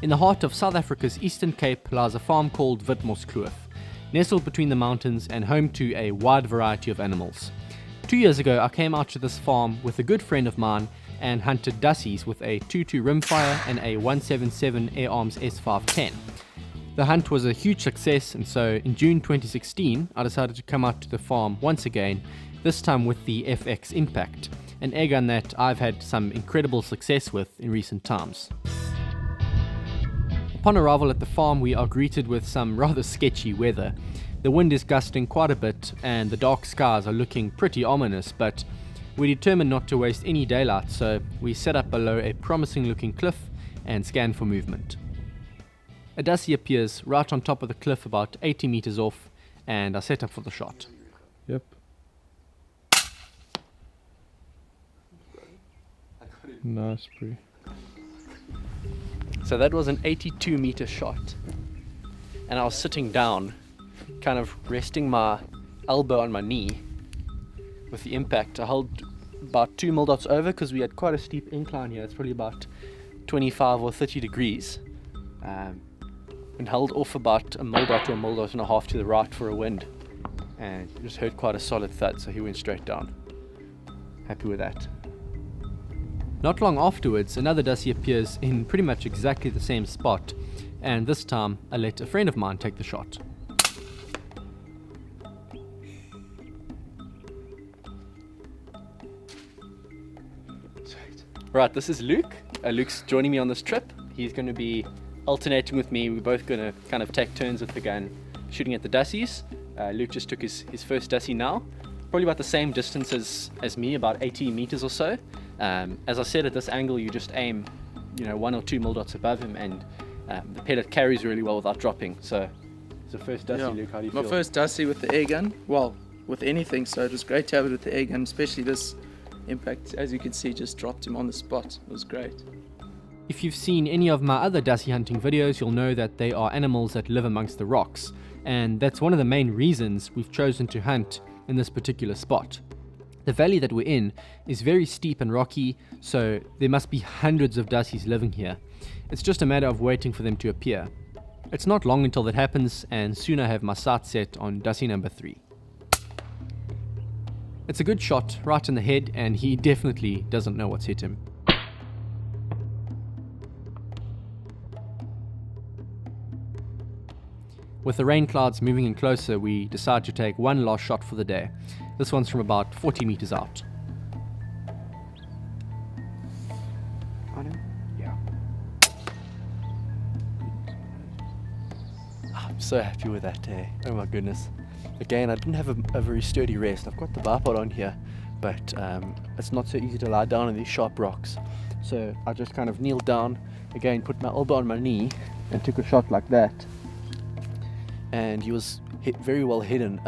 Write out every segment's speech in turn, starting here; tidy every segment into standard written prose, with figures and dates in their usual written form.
In the heart of South Africa's Eastern Cape lies a farm called Witmoskloof, nestled between the mountains and home to a wide variety of animals. 2 years ago I came out to this farm with a good friend of mine and hunted dussies with a 2.2 rimfire and a 177 Air Arms S510. The hunt was a huge success, and so in June 2016 I decided to come out to the farm once again, this time with the FX Impact, an airgun that I've had some incredible success with in recent times. Upon arrival at the farm we are greeted with some rather sketchy weather. The wind is gusting quite a bit and the dark skies are looking pretty ominous, but we determined not to waste any daylight, so we set up below a promising looking cliff and scanned for movement. A dussie appears right on top of the cliff about 80 meters off, and I set up for the shot. Yep. Nice, bro. So that was an 82 meter shot, and I was sitting down, kind of resting my elbow on my knee. With the impact, I held about 2 mil dots over because we had quite a steep incline here. It's probably about 25 or 30 degrees, and held off about a mil dot or a mil dot and a half to the right for a wind, and just heard quite a solid thud, so he went straight down. Happy with that. Not long afterwards, another dussie appears in pretty much exactly the same spot, and this time I let a friend of mine take the shot. Right, this is Luke. Luke's joining me on this trip. He's going to be alternating with me. We're both going to kind of take turns with the gun, shooting at the dussies. Luke just took his first dussie now. Probably about the same distance as me, about 80 meters or so. As I said, at this angle you just aim 1 or 2 mil dots above him, and the pellet carries really well without dropping. So it's the first dussie. Luke, how do you feel? My first dussie with the air gun, well, with anything, so it was great to have it with the air gun, especially this impact. As you can see, just dropped him on the spot. It was great. If you've seen any of my other dussie hunting videos, you'll know that they are animals that live amongst the rocks, and that's one of the main reasons we've chosen to hunt in this particular spot. The valley that we're in is very steep and rocky, so there must be hundreds of dussies living here. It's just a matter of waiting for them to appear. It's not long until that happens, and soon I have my sights set on dussie number 3. It's a good shot right in the head, and he definitely doesn't know what's hit him. With the rain clouds moving in closer, we decide to take one last shot for the day. This one's from about 40 meters out. On him? Yeah. I'm so happy with that day. Oh my goodness. Again, I didn't have a very sturdy rest. I've got the bipod on here, but it's not so easy to lie down on these sharp rocks. So I just kind of kneeled down, again put my elbow on my knee and took a shot like that. And he was very well hidden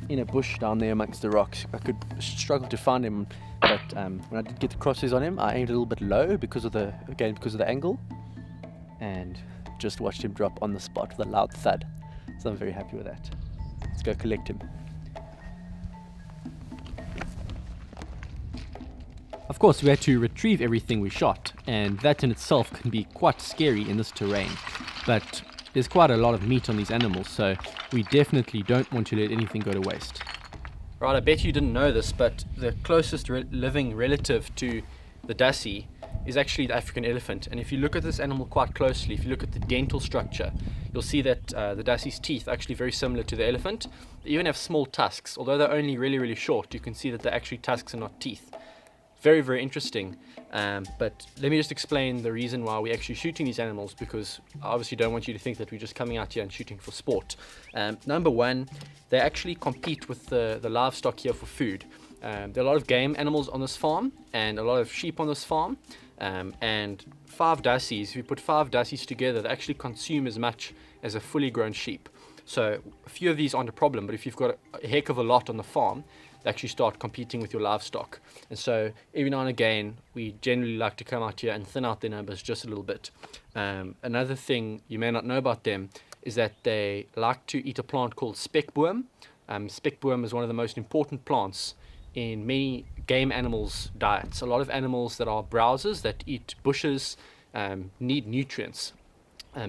in a bush down there amongst the rocks. I could struggle to find him, but when I did get the crosshairs on him, I aimed a little bit low because of the angle, and just watched him drop on the spot with a loud thud. So I'm very happy with that. Let's go collect him. Of course, we had to retrieve everything we shot, and that in itself can be quite scary in this terrain. But there's quite a lot of meat on these animals, so we definitely don't want to let anything go to waste. Right, I bet you didn't know this, but the closest living relative to the dussie is actually the African elephant. And if you look at this animal quite closely, if you look at the dental structure, you'll see that the dussie's teeth are actually very similar to the elephant. They even have small tusks. Although they're only really short, you can see that they're actually tusks and not teeth. Very, very interesting. But let me just explain the reason why we're actually shooting these animals, because I obviously don't want you to think that we're just coming out here and shooting for sport. Number one, they actually compete with the livestock here for food. There are a lot of game animals on this farm and a lot of sheep on this farm. And 5 dussies, if you put 5 dussies together, they actually consume as much as a fully grown sheep. So a few of these aren't a problem, but if you've got a heck of a lot on the farm, they actually start competing with your livestock. And so every now and again, we generally like to come out here and thin out their numbers just a little bit. Another thing you may not know about them is that they like to eat a plant called spekboom. Spekboom is one of the most important plants in many game animals' diets. A lot of animals that are browsers, that eat bushes need nutrients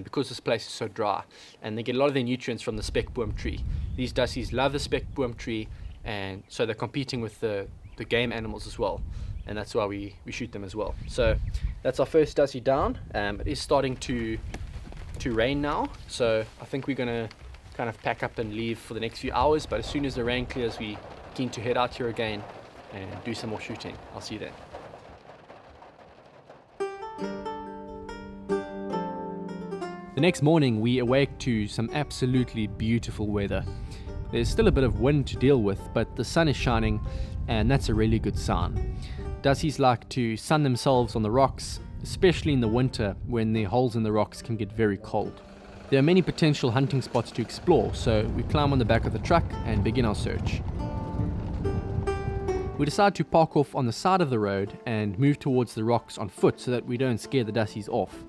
because this place is so dry, and they get a lot of their nutrients from the speckboom tree. These dussies love the speckboom tree, and so they're competing with the game animals as well, and that's why we shoot them as well. So that's our first dussie down. It is starting to rain now, so I think we're gonna kind of pack up and leave for the next few hours, but as soon as the rain clears, we're keen to head out here again and do some more shooting. I'll see you then. The next morning we awake to some absolutely beautiful weather. There's still a bit of wind to deal with, but the sun is shining, and that's a really good sign. Dussies like to sun themselves on the rocks, especially in the winter when the holes in the rocks can get very cold. There are many potential hunting spots to explore, so we climb on the back of the truck and begin our search. We decide to park off on the side of the road and move towards the rocks on foot so that we don't scare the dussies off.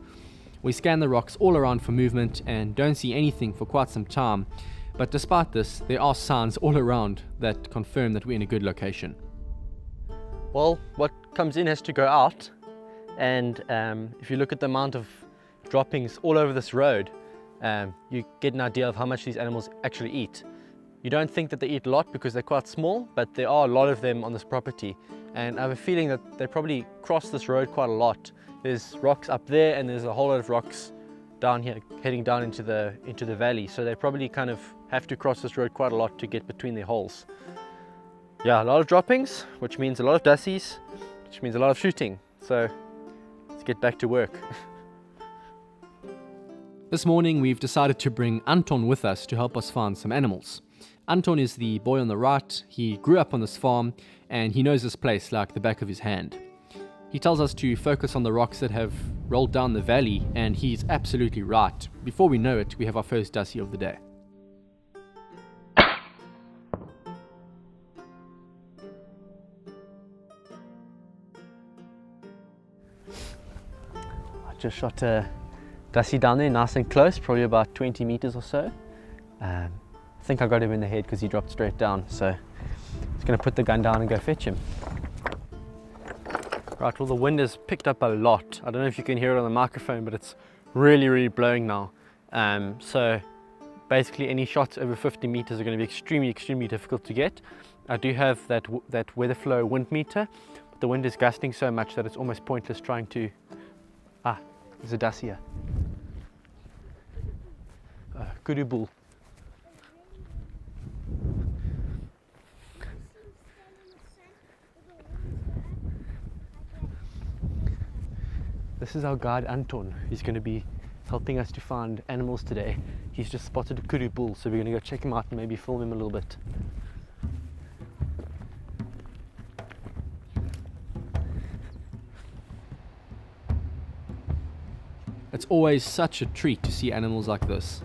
We scan the rocks all around for movement and don't see anything for quite some time, but despite this, there are signs all around that confirm that we're in a good location. Well, what comes in has to go out, and if you look at the amount of droppings all over this road, you get an idea of how much these animals actually eat. You don't think that they eat a lot because they're quite small, but there are a lot of them on this property, and I have a feeling that they probably cross this road quite a lot. There's rocks up there, and there's a whole lot of rocks down here heading down into the valley, so they probably kind of have to cross this road quite a lot to get between their holes. Yeah, a lot of droppings, which means a lot of dussies, which means a lot of shooting. So let's get back to work. This morning we've decided to bring Anton with us to help us find some animals. Anton is the boy on the right. He grew up on this farm and he knows this place like the back of his hand. He tells us to focus on the rocks that have rolled down the valley, and he's absolutely right. Before we know it, we have our first dussie of the day. I just shot a dussie down there, nice and close, probably about 20 meters or so. I think I got him in the head because he dropped straight down, so I'm just going to put the gun down and go fetch him. Right, well, the wind has picked up a lot. I don't know if you can hear it on the microphone, but it's really blowing now. So basically any shots over 50 meters are going to be extremely difficult to get. I do have that weather flow wind meter, but the wind is gusting so much that it's almost pointless trying to... there's a dussie here. Kudu bull. This is our guide Anton. He's going to be helping us to find animals today. He's just spotted a kudu bull, so we're going to go check him out and maybe film him a little bit. It's always such a treat to see animals like this.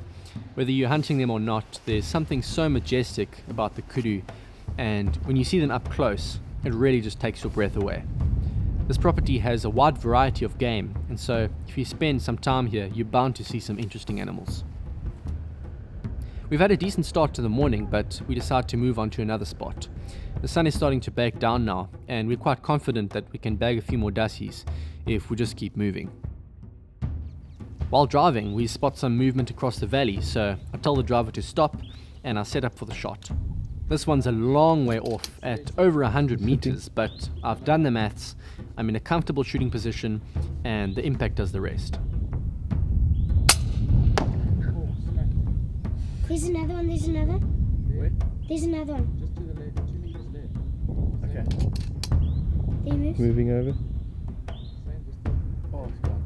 Whether you're hunting them or not, there's something so majestic about the kudu, and when you see them up close, it really just takes your breath away. This property has a wide variety of game, and so if you spend some time here, you're bound to see some interesting animals. We've had a decent start to the morning, but we decide to move on to another spot. The sun is starting to bake down now, and we're quite confident that we can bag a few more dussies if we just keep moving. While driving, we spot some movement across the valley, so I tell the driver to stop and I set up for the shot. This one's a long way off at over 100 meters, but I've done the maths. I'm in a comfortable shooting position and the impact does the rest. There's another one, there's another. Where? There's another one. Just to the left, 2 meters left. Okay. There he moves. Moving over. Oh, it's gone.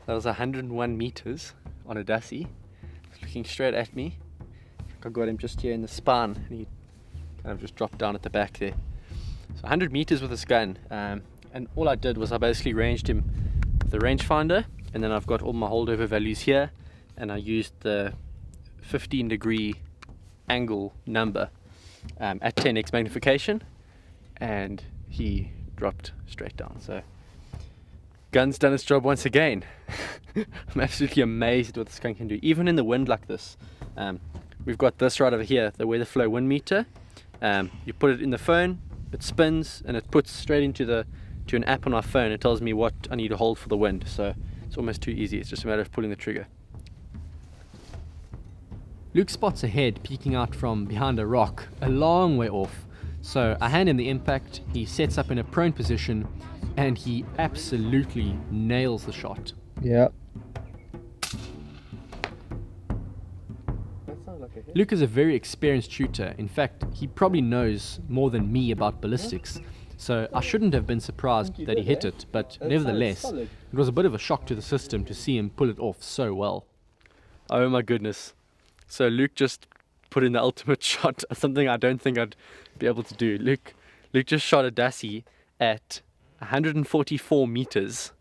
That was 101 meters on a dussie. He's looking straight at me. I got him just here in the spine and he kind of just dropped down at the back there. So 100 meters with this gun, and all I did was I basically ranged him with the rangefinder, and then I've got all my holdover values here, and I used the 15-degree angle number at 10x magnification, and he dropped straight down. So gun's done its job once again. I'm absolutely amazed what this gun can do, even in the wind like this. We've got this right over here, the weather flow wind meter. You put it in the phone, it spins and it puts straight into the to an app on my phone. It tells me what I need to hold for the wind, so it's almost too easy. It's just a matter of pulling the trigger. Luke spots a head peeking out from behind a rock a long way off, so I hand him the impact. He sets up in a prone position and he absolutely nails the shot. Yeah. Luke is a very experienced shooter. In fact, he probably knows more than me about ballistics, so I shouldn't have been surprised that he hit it, but nevertheless, it was a bit of a shock to the system to see him pull it off so well. Oh my goodness. So Luke just put in the ultimate shot, something I don't think I'd be able to do. Luke just shot a dassie at 144 meters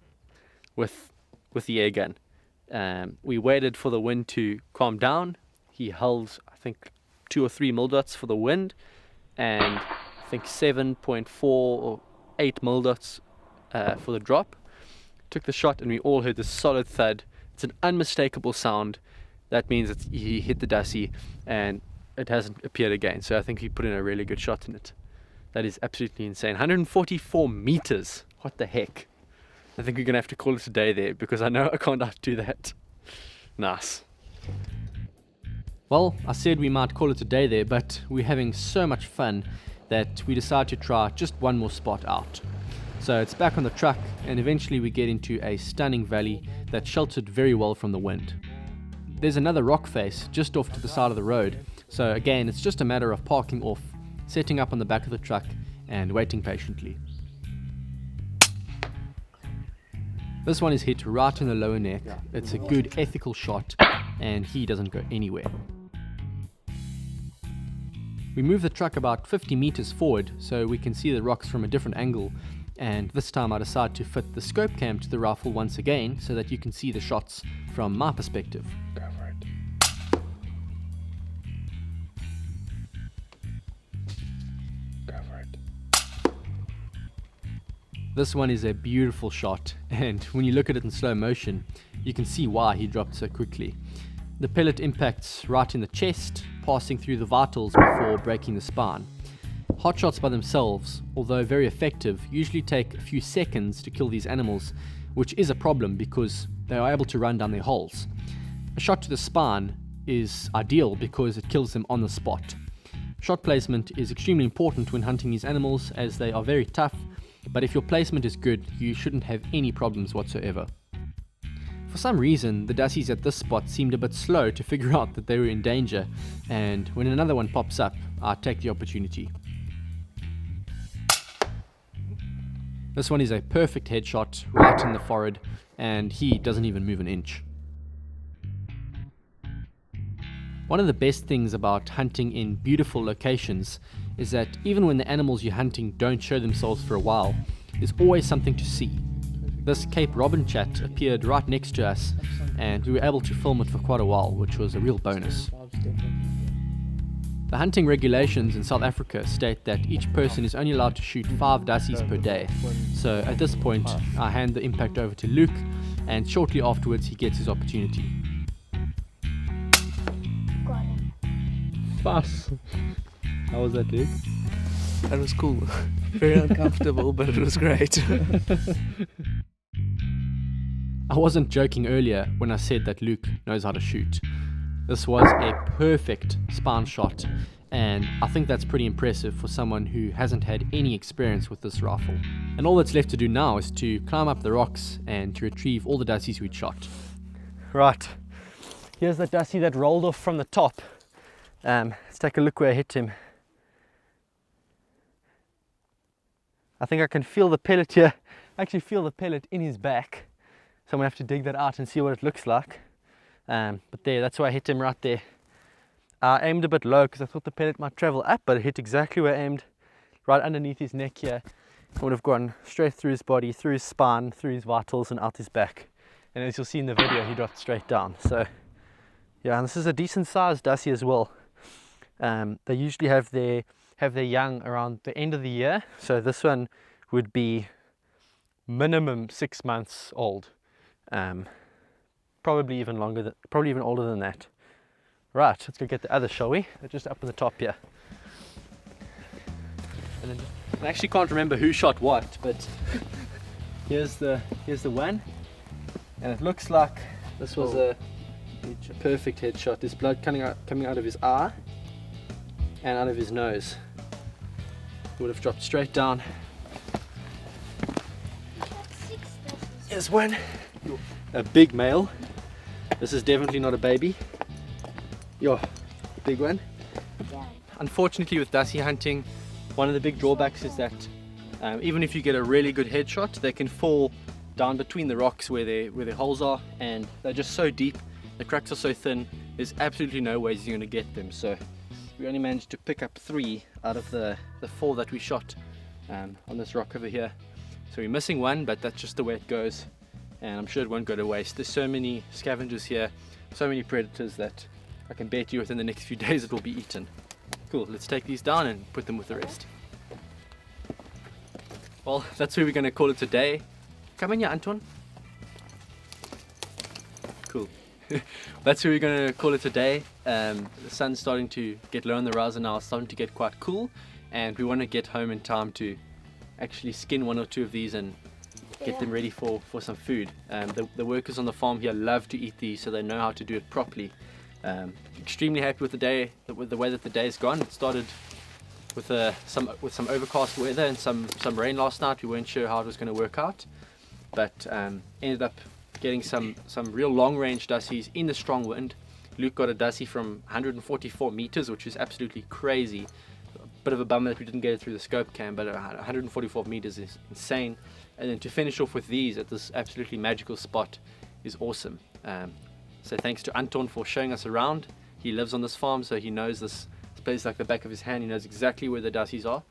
with the air gun. We waited for the wind to calm down. He held, I think, 2 or 3 mil dots for the wind, and I think 7.4 or 8 mil dots for the drop. Took the shot and we all heard this solid thud. It's an unmistakable sound. That means that he hit the dassie and it hasn't appeared again. So I think he put in a really good shot in it. That is absolutely insane. 144 meters. What the heck? I think we're going to have to call it a day there, because I know I can't outdo that. Nice. Well, I said we might call it a day there, but we're having so much fun that we decided to try just one more spot out. So it's back on the truck, and eventually we get into a stunning valley that's sheltered very well from the wind. There's another rock face just off to the side of the road, so again it's just a matter of parking off, setting up on the back of the truck and waiting patiently. This one is hit right in the lower neck. It's a good ethical shot and he doesn't go anywhere. We move the truck about 50 meters forward so we can see the rocks from a different angle, and this time I decide to fit the scope cam to the rifle once again so that you can see the shots from my perspective. Go for it. Go for it. This one is a beautiful shot, and when you look at it in slow motion, you can see why he dropped so quickly. The pellet impacts right in the chest, passing through the vitals before breaking the spine. Hot shots by themselves, although very effective, usually take a few seconds to kill these animals, which is a problem because they are able to run down their holes. A shot to the spine is ideal because it kills them on the spot. Shot placement is extremely important when hunting these animals, as they are very tough, but if your placement is good, you shouldn't have any problems whatsoever. For some reason, the dassies at this spot seemed a bit slow to figure out that they were in danger, and when another one pops up, I take the opportunity. This one is a perfect headshot right in the forehead, and he doesn't even move an inch. One of the best things about hunting in beautiful locations is that even when the animals you're hunting don't show themselves for a while, there's always something to see. This Cape Robin chat appeared right next to us, and we were able to film it for quite a while, which was a real bonus. The hunting regulations in South Africa state that each person is only allowed to shoot 5 dassies per day. So at this point, I hand the impact over to Luke, and shortly afterwards he gets his opportunity. Got him. Pass. How was that, Luke? That was cool. Very uncomfortable, but it was great. I wasn't joking earlier when I said that Luke knows how to shoot. This was a perfect spine shot, and I think that's pretty impressive for someone who hasn't had any experience with this rifle. And all that's left to do now is to climb up the rocks and to retrieve all the dassies we'd shot. Right, here's the dassie that rolled off from the top. Let's take a look where I hit him. I think I can feel the pellet here. I actually feel the pellet in his back. So I'm going to have to dig that out and see what it looks like. But there, that's where I hit him right there. I aimed a bit low because I thought the pellet might travel up, but it hit exactly where I aimed, right underneath his neck here. It would have gone straight through his body, through his spine, through his vitals and out his back. And as you'll see in the video, he dropped straight down. So yeah, and this is a decent sized dassie as well. They usually have their young around the end of the year. So this one would be minimum 6 months old. Probably even longer, probably even older than that. Right, let's go get the other, shall we? They're just up on the top here. And then just I actually can't remember who shot what, but here's the one, and it looks like this was a perfect headshot. There's blood coming out of his eye and out of his nose. It would have dropped straight down. Here's one, a big male. This is definitely not a baby. Yo, big one. Unfortunately, with dusky hunting, one of the big drawbacks is that even if you get a really good headshot, they can fall down between the rocks where their holes are, and they're just so deep, the cracks are so thin, there's absolutely no ways you're going to get them. So we only managed to pick up 3 out of the 4 that we shot on this rock over here. So we're missing one, but that's just the way it goes, and I'm sure it won't go to waste. There's so many scavengers here, so many predators, that I can bet you within the next few days it will be eaten. Cool, let's take these down and put them with the rest. Well, that's where we're going to call it today. Come in here, Anton. Cool. That's where we're going to call it today. The sun's starting to get low on the horizon now, it's starting to get quite cool, and we want to get home in time to actually skin 1 or 2 of these and get them ready for some food. The workers on the farm here love to eat these, so they know how to do it properly. Extremely happy with the day, with the way that the day's gone. It started with some overcast weather and some rain last night. We weren't sure how it was going to work out, but ended up getting some real long range dussies in the strong wind. Luke got a dussie from 144 meters, which is absolutely crazy. A bit of a bummer that we didn't get it through the scope cam, but 144 meters is insane. And then to finish off with these at this absolutely magical spot is awesome. So thanks to Anton for showing us around. He lives on this farm, so he knows this place like the back of his hand. He knows exactly where the dussies are.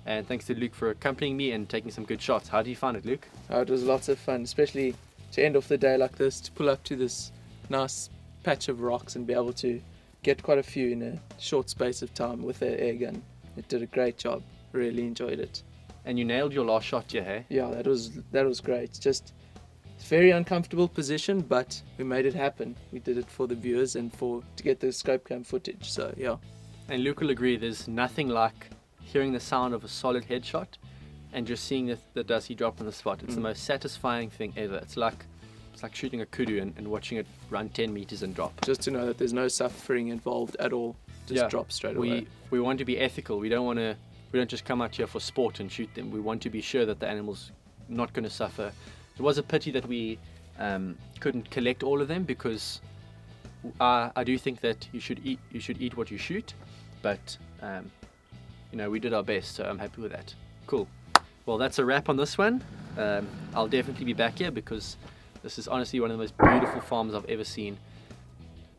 And thanks to Luke for accompanying me and taking some good shots. How do you find it, Luke? Oh, it was lots of fun, especially to end off the day like this, to pull up to this nice patch of rocks and be able to get quite a few in a short space of time with the air gun. It did a great job. Really enjoyed it. And you nailed your last shot, yeah, hey? Yeah, that was great. Just very uncomfortable position, but we made it happen. We did it for the viewers and to get the scope cam footage. So yeah. And Luke will agree, there's nothing like hearing the sound of a solid headshot and just seeing the dusty drop on the spot. It's the most satisfying thing ever. It's like shooting a kudu and watching it run 10 meters and drop. Just to know that there's no suffering involved at all. Just drop straight away. We want to be ethical. We don't just come out here for sport and shoot them. We want to be sure that the animal's not going to suffer. It was a pity that we couldn't collect all of them, because I do think that you should eat what you shoot, but we did our best, so I'm happy with that. Cool. Well, that's a wrap on this one. I'll definitely be back here, because this is honestly one of the most beautiful farms I've ever seen.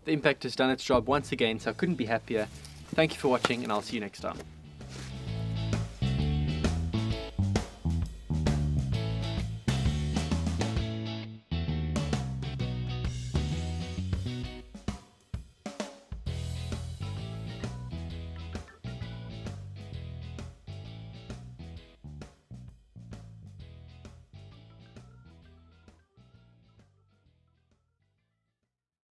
The Impact has done its job once again, so I couldn't be happier. Thank you for watching, and I'll see you next time.